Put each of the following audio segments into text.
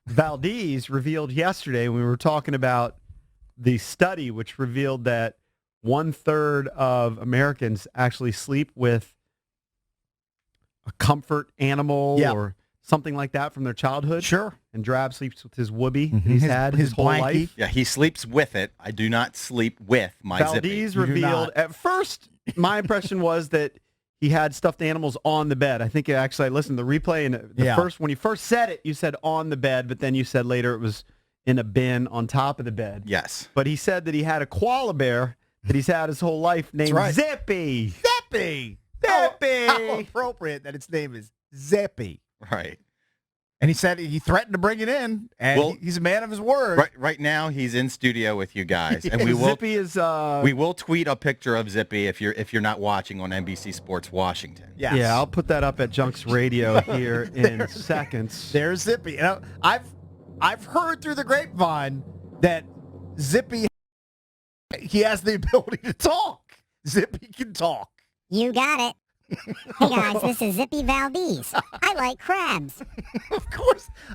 Valdez revealed yesterday when we were talking about the study, which revealed that 1/3 of Americans actually sleep with a comfort animal or something like that from their childhood. Sure. And Drab sleeps with his whoopee that he's had his whole blankie. life. Yeah, he sleeps with it. I do not sleep with my Zippy. Valdez revealed, at first, my impression was that he had stuffed animals on the bed. I think I listened to the replay, and when you first said it, you said on the bed, but then you said later it was in a bin on top of the bed. Yes. But he said that he had a koala bear that he's had his whole life named Zippy. Zippy! Zippy! How appropriate that its name is Zippy. Right. And he said he threatened to bring it in, and he's a man of his word. Right now, he's in studio with you guys, and Zippy is. We will tweet a picture of Zippy if you're not watching on NBC Sports Washington. Yes. Yeah, I'll put that up at Junks Radio here in seconds. There's Zippy. And I've heard through the grapevine that Zippy, he has the ability to talk. Zippy can talk. You got it. Hey guys, this is Zippy Valdez. I like crabs.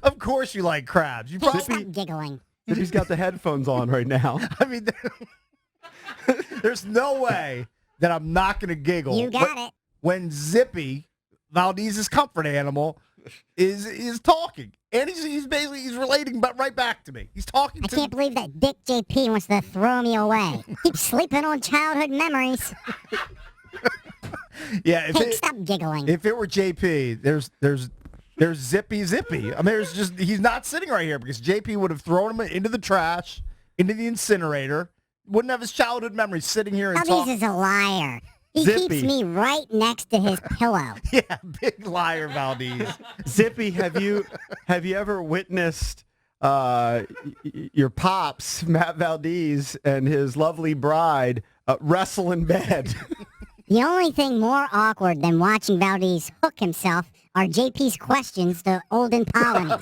Of course you like crabs. Hey, stop giggling. Zippy's got the headphones on right now. I mean, there's no way that I'm not going to giggle. You got it. When Zippy, Valdez's comfort animal, is talking. And he's basically relating right back to me. He's talking to me. I can't believe that Dick JP wants to throw me away. Keep sleeping on childhood memories. Yeah, stop giggling. If it were JP, there's Zippy. I mean, he's not sitting right here because JP would have thrown him into the trash, into the incinerator. Wouldn't have his childhood memories sitting here and talking. Valdez is a liar. He Zippy. keeps me right next to his pillow. Yeah, big liar, Valdez. Zippy, have you ever witnessed your pops, Matt Valdez, and his lovely bride wrestle in bed? The only thing more awkward than watching Valdez hook himself are JP's questions to old Impalas.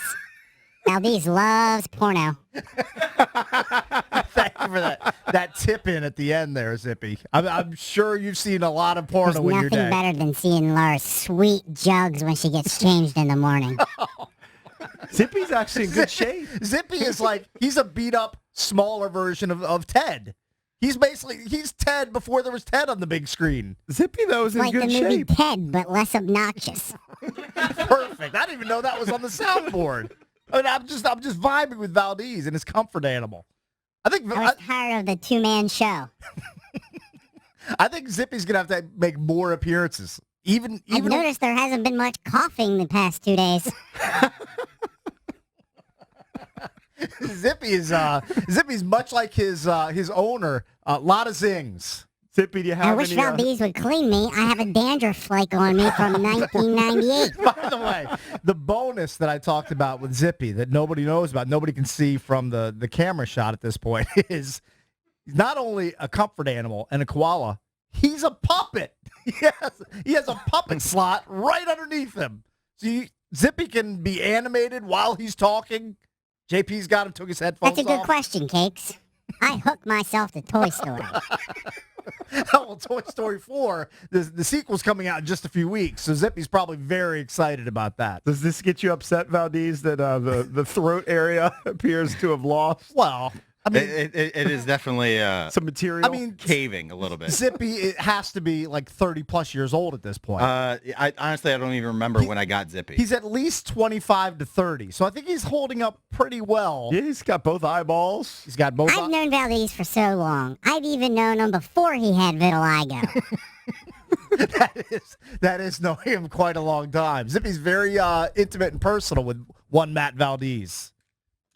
Valdez loves porno. Thank you for that tip in at the end there, Zippy. I'm sure you've seen a lot of porno in your day. There's nothing better than seeing Laura's sweet jugs when she gets changed in the morning. Zippy's actually in good shape. Zippy is he's a beat-up, smaller version of Ted. He's Ted before there was Ted on the big screen. Zippy, though, is in like good the movie shape. Ted, but less obnoxious. Perfect. I didn't even know that was on the soundboard. I mean, I'm just vibing with Valdez and his comfort animal. I was tired of the two-man show. I think Zippy's gonna have to make more appearances. I've noticed there hasn't been much coughing the past 2 days. Zippy's much like his owner. A lot of zings. Zippy, do you have I wish Valdez would clean me. I have a dandruff flake on me from 1998. By the way, the bonus that I talked about with Zippy that nobody knows about, nobody can see from the camera shot at this point, is he's not only a comfort animal and a koala, he's a puppet. He has a puppet slot right underneath him. So Zippy can be animated while he's talking. JP's got him, took his headphones off. That's a good question, Cakes. I hooked myself to Toy Story. Well, Toy Story 4, the sequel's coming out in just a few weeks, so Zippy's probably very excited about that. Does this get you upset, Valdez, that the throat area appears to have lost? Well, I mean, it is definitely some material. I mean, caving a little bit. Zippy, it has to be like 30 plus years old at this point. I honestly don't even remember when I got Zippy. He's at least 25 to 30, so I think he's holding up pretty well. Yeah, he's got both eyeballs. He's got both. I've known Valdez for so long. I've even known him before he had vitiligo. That is knowing him quite a long time. Zippy's very intimate and personal with one Matt Valdez.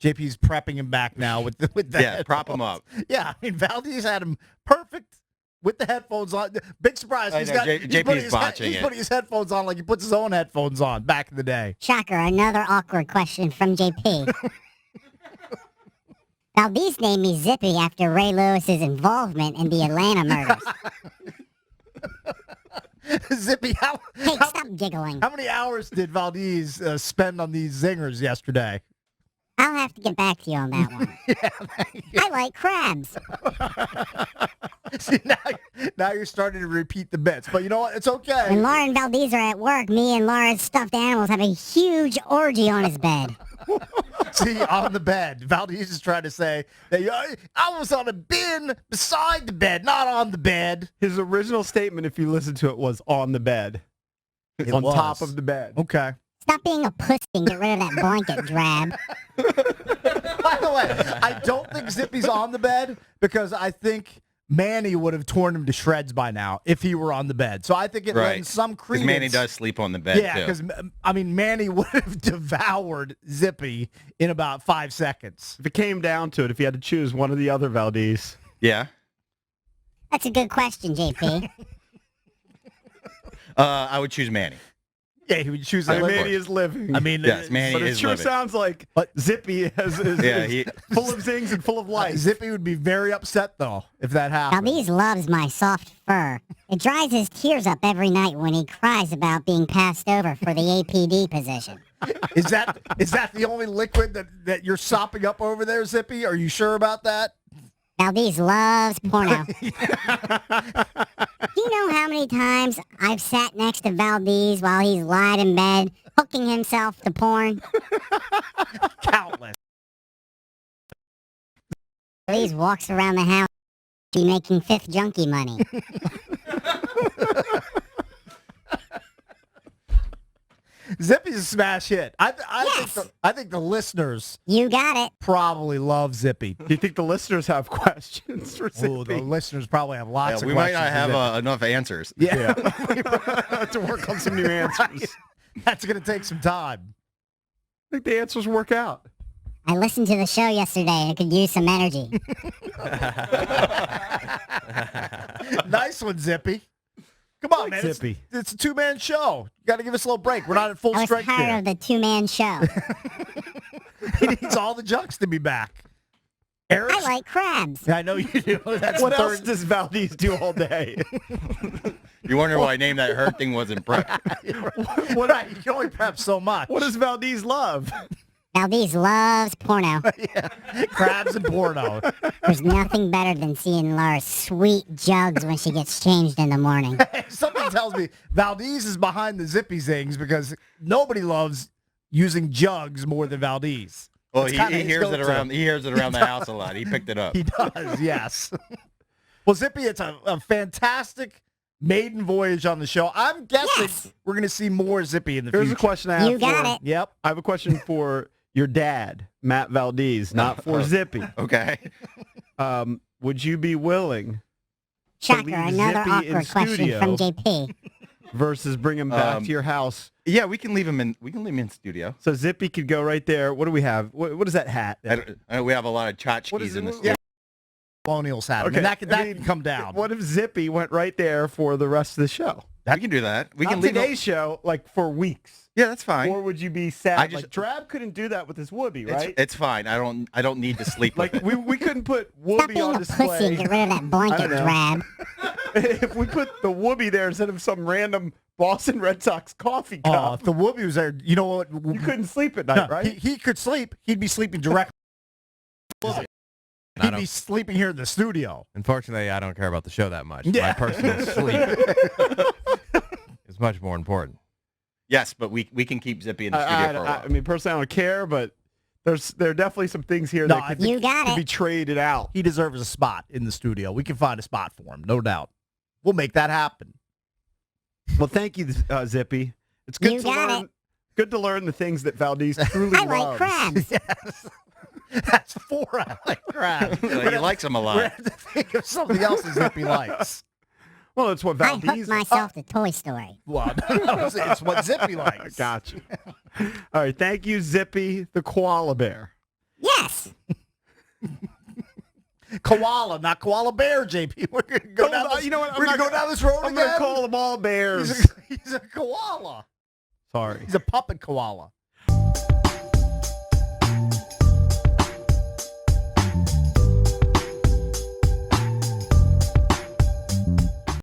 JP's prepping him back now with that. Yeah, prop him up. Yeah, I mean, Valdez had him perfect with the headphones on. Big surprise. JP's botching He's putting his headphones on like he puts his own headphones on back in the day. Shocker, another awkward question from JP. Valdez named me Zippy after Ray Lewis's involvement in the Atlanta murders. Zippy, stop giggling. How many hours did Valdez spend on these zingers yesterday? I'll have to get back to you on that one. I like crabs. See, now you're starting to repeat the bits. But you know what? It's okay. When Laura and Valdez are at work, me and Laura's stuffed animals have a huge orgy on his bed. See, on the bed. Valdez is trying to say that I was on a bin beside the bed, not on the bed. His original statement, if you listen to it, was on the bed. It on was. top of the bed. Okay. Stop being a pussy and get rid of that blanket, drab. By the way, I don't think Zippy's on the bed because I think Manny would have torn him to shreds by now if he were on the bed. So I think it lends some credence. Because Manny does sleep on the bed, Yeah, too. because, Manny would have devoured Zippy in about 5 seconds. If it came down to it, if you had to choose one or the other, Valdez. Yeah. That's a good question, JP. I would choose Manny. Yeah, he would choose I that. mean, Manny is living. Yes, Manny but it is sure living. sounds like But- Zippy is full of zings and full of life. Zippy would be very upset, though, if that happened. Valdez loves my soft fur. It dries his tears up every night when he cries about being passed over for the APD position. Is that the only liquid that you're sopping up over there, Zippy? Are you sure about that? Valdez loves porno. Do you know how many times I've sat next to Valdez while he's lied in bed, hooking himself to porn? Countless. Valdez walks around the house making fifth junkie money. Zippy's a smash hit. I think the listeners You got it. probably love Zippy. Do you think the listeners have questions for Zippy? Oh, the listeners probably have lots of we might questions. not have for Zippy. enough answers. Yeah. To work on some new answers. That's going to take some time. I think the answers work out. I listened to the show yesterday and it could use some energy. Nice one, Zippy. Come on, man. Zippy. It's a two-man show. You got to give us a little break. We're not at full I was strength tired here. of the two-man show. He needs all the junks to be back. Eric, I like crabs. I know you do. That's What the else third. does Valdez do all day? You wonder why I named that herd thing wasn't prep. Right, you can only prep so much. What does Valdez love? Valdez loves porno. Crabs and porno. There's nothing better than seeing Laura's sweet jugs when she gets changed in the morning. Something tells me Valdez is behind the Zippy zings because nobody loves using jugs more than Valdez. Well, It's he kinda his hears it go-to. around. He hears it around the house a lot. He picked it up. He does, yes. Well, Zippy, it's a fantastic maiden voyage on the show. I'm guessing Yes. we're going to see more Zippy in the Here's future. a question I have You got for, it. Yep. I have a question for your dad, Matt Valdez, not for Zippy. Okay. Would you be willing Shocker, leave another Zippy in awkward question studio. from JP. versus bring him back to your house? Yeah, we can leave him in. We can leave him in studio. So Zippy could go right there. What do we have? What is that hat? I know we have a lot of What is tchotchkes in it? the studio. Colonials hat. Okay, That can I mean, come down. What if Zippy went right there for the rest of the show? We can do that. We Not can leave today's show, like for weeks. Yeah, that's fine. Or would you be sad? I just- like Drab couldn't do that with his Whoopi, right? It's fine. I don't need to sleep Like with it. we couldn't put Stop Whoopi being on a pussy and display. get rid of that blanket, I don't know. drab. If we put the Whoopi there instead of some random Boston Red Sox coffee Oh, cup, if the Whoopi was there, you know what? you couldn't sleep at night, No, right? he could sleep. He'd be sleeping directly. I He'd don't- be sleeping here in the studio. Unfortunately, I don't care about the show that much. Yeah. My personal sleep is much more important. Yes, but we can keep Zippy in the studio for a while. I mean, personally, I don't care, but there are definitely some things here No, that I could, You got could be it. traded out. He deserves a spot in the studio. We can find a spot for him, no doubt. We'll make that happen. Well, thank you, Zippy. It's good You to got learn. it. Good to learn the things that Valdez truly I loves. like crabs. Yes. That's four I like crab. he likes them a We lot. have to think of something else that Zippy likes. Well, it's what I hooked Valdez. myself to Toy Story. Well, it's what Zippy likes. Gotcha. All right, thank you, Zippy, the koala bear. Yes. Koala, not koala bear, JP. We're going to go down this, you know what? we're gonna go down this road I'm again. gonna call them all bears. He's a koala. Sorry. He's a puppet koala.